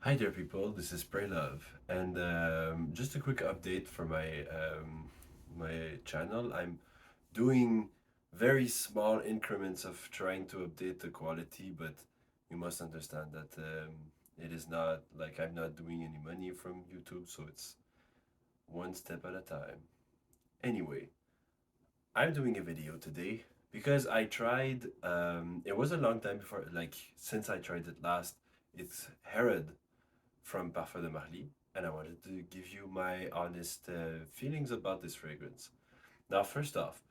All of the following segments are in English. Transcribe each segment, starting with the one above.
Hi there, people. This is Pray Love, and just a quick update for my channel. I'm doing very small increments of trying to update the quality, but you must understand that it is not like I'm not doing any money from YouTube, so it's one step at a time. Anyway, I'm doing a video today because I tried. It was a long time before, like since I tried it last. It's Herod from Parfum de Marly, and I wanted to give you my honest feelings about this fragrance. Now, first off,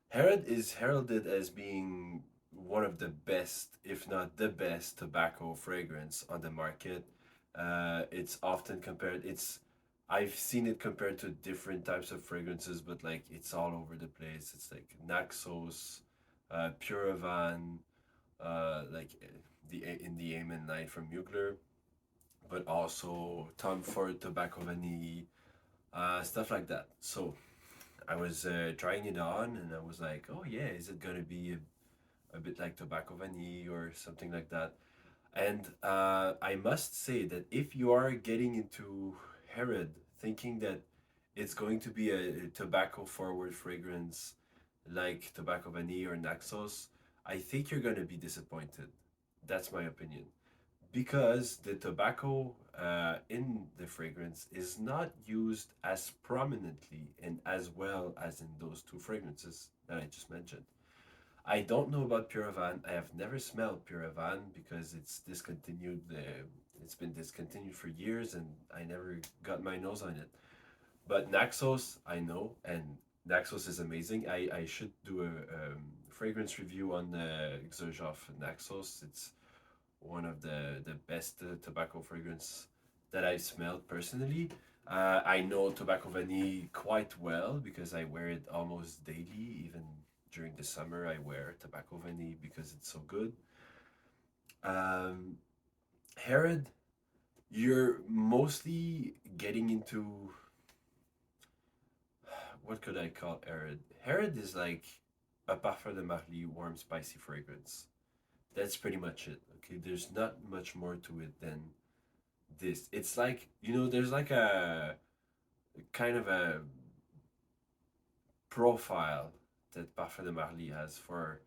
Herod is heralded as being one of the best, if not the best, tobacco fragrance on the market. It's often compared. I've seen it compared to different types of fragrances, but like it's all over the place. It's like Naxos, Puravan, like the in the Amen line from Mugler, but also Tom Ford Tobacco Vanille, stuff like that. So I was trying it on, and I was like, oh yeah, is it gonna be a bit like Tobacco Vanille or something like that? And I must say that if you are getting into Herod thinking that it's going to be a tobacco forward fragrance like Tobacco Vanille or Naxos, I think you're gonna be disappointed. That's my opinion, because the tobacco in the fragrance is not used as prominently and as well as in those two fragrances that I just mentioned. I don't know about Puravan. I have never smelled Puravan because it's discontinued. It's been discontinued for years, and I never got my nose on it. But Naxos, I know, and Naxos is amazing. I should do a fragrance review on the Exerjoff Naxos. It's one of the best tobacco fragrance that I've smelled personally. I know Tobacco Vanille quite well because I wear it almost daily. Even during the summer, I wear Tobacco Vanille because it's so good. Um, Herod, you're mostly getting into, what could I call Herod? Herod is like a Parfum de Marly warm spicy fragrance. That's pretty much it. Okay, there's not much more to it than this. It's like, there's like a kind of a profile that Parfum de Marly has for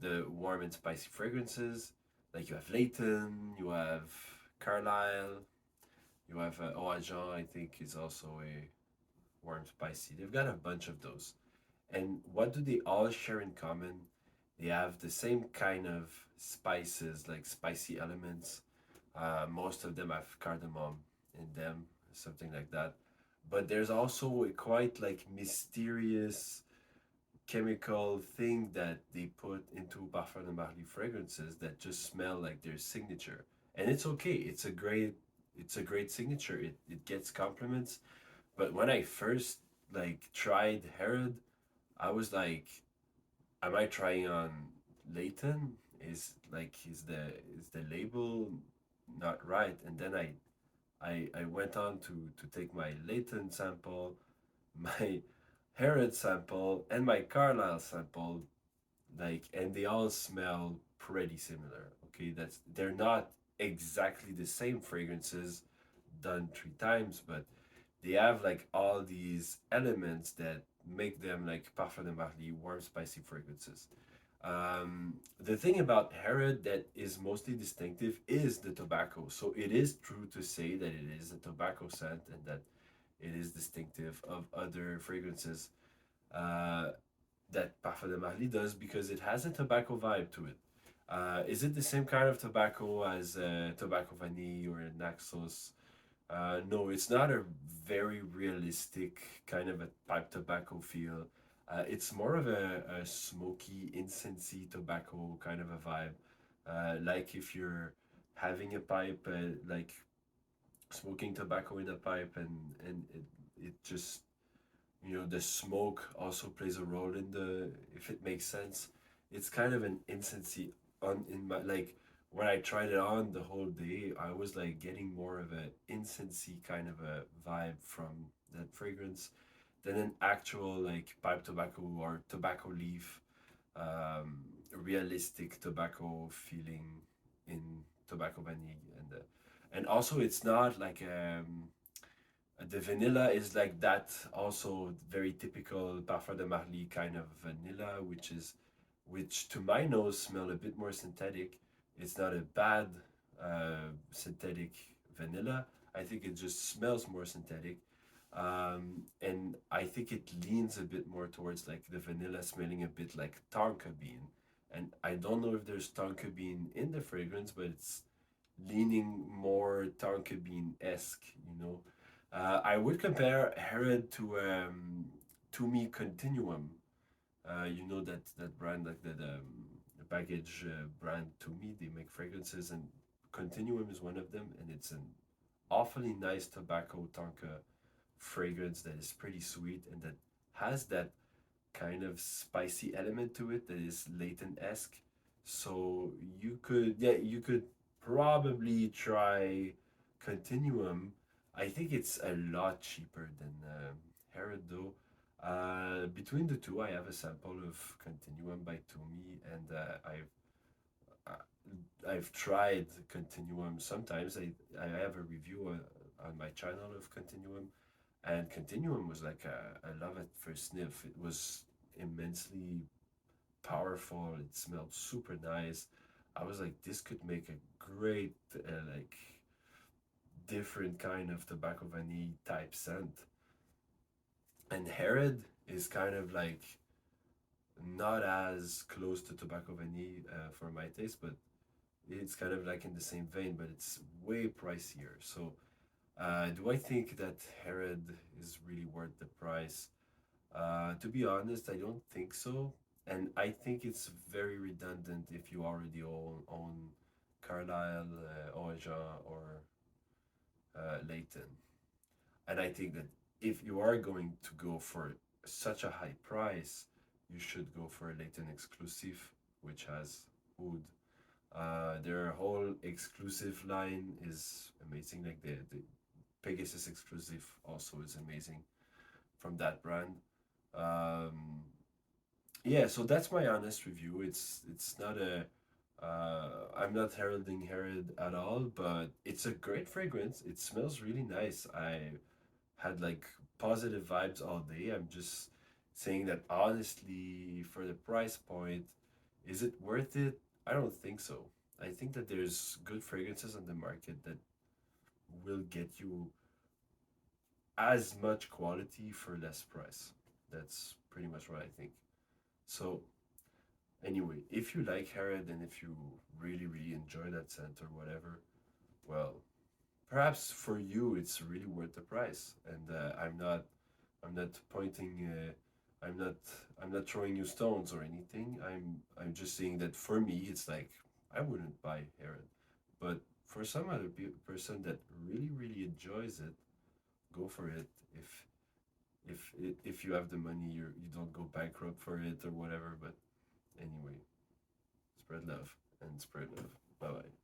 the warm and spicy fragrances. Like you have Layton, you have Carlisle, you have Eau Agent, I think is also a warm spicy. They've got a bunch of those. And what do they all share in common? They have the same kind of spices, like spicy elements. Most of them have cardamom in them, something like that. But there's also a quite like mysterious chemical thing that they put into Parfum de Marly fragrances that just smell like their signature. And it's okay. It's a great signature. It gets compliments. But when I first like tried Herod, I was like, am I trying on Layton? Is the label not right? And then I went on to take my Layton sample, my Herod sample, and my Carlisle sample, like, and they all smell pretty similar. Okay, they're not exactly the same fragrances done 3 times, but they have like all these elements that make them like Parfum de Marly warm spicy fragrances. The thing about Herod that is mostly distinctive is the tobacco. So it is true to say that it is a tobacco scent and that it is distinctive of other fragrances uh, that Parfum de Marly does because it has a tobacco vibe to it. Is it the same kind of tobacco as Tobacco Vanille or Naxos? No, it's not a very realistic kind of a pipe tobacco feel. It's more of a smoky, incensey tobacco kind of a vibe. Like if you're having a pipe, like smoking tobacco in a pipe, and it just, the smoke also plays a role in the, if it makes sense. It's kind of an incensey on in my, like, when I tried it on the whole day, I was like getting more of an incensey kind of a vibe from that fragrance than an actual like pipe tobacco or tobacco leaf, realistic tobacco feeling in Tobacco Vanille. And also it's not like the vanilla is like that, also very typical Parfum de Marly kind of vanilla, which to my nose smell a bit more synthetic. It's not a bad synthetic vanilla. I think it just smells more synthetic. And I think it leans a bit more towards like the vanilla smelling a bit like tonka bean. And I don't know if there's tonka bean in the fragrance, but it's leaning more tonka bean esque, you know. I would compare Herod to me Continuum. You know that brand, like the baggage brand. To me, they make fragrances, and Continuum is one of them, and it's an awfully nice tobacco tonka fragrance that is pretty sweet and that has that kind of spicy element to it that is Leighton esque. So you could probably try Continuum. I think it's a lot cheaper than Herod though. Between the two, I have a sample of Continuum by Toomey, and I've tried Continuum. Sometimes I have a review on my channel of Continuum, and Continuum was like a love at first sniff. It was immensely powerful. It smelled super nice. I was like, this could make a great like different kind of tobacco vanille type scent. And Herod is kind of like not as close to tobacco vanille for my taste, but it's kind of like in the same vein, but it's way pricier. So, do I think that Herod is really worth the price? To be honest, I don't think so. And I think it's very redundant if you already own Carlisle, Oja, or Leighton. And I think that if you are going to go for such a high price, you should go for a Leighton exclusive, which has wood. Their whole exclusive line is amazing. Like the Pegasus exclusive also is amazing from that brand. Um, yeah, so that's my honest review. It's not a I'm not heralding Herod at all, but it's a great fragrance. It smells really nice. I had like positive vibes all day. I'm just saying that honestly, for the price point, is it worth it? I don't think so. I think that there's good fragrances on the market that will get you as much quality for less price. That's pretty much what I think. So, anyway, if you like Herod and if you really, really enjoy that scent or whatever, well, perhaps for you it's really worth the price. And I'm not pointing. I'm not throwing you stones or anything. I'm just saying that for me, it's like I wouldn't buy Herod, but for some other person that really really enjoys it, go for it. If you have the money, you don't go bankrupt for it or whatever. But anyway, spread love and spread love. Bye bye.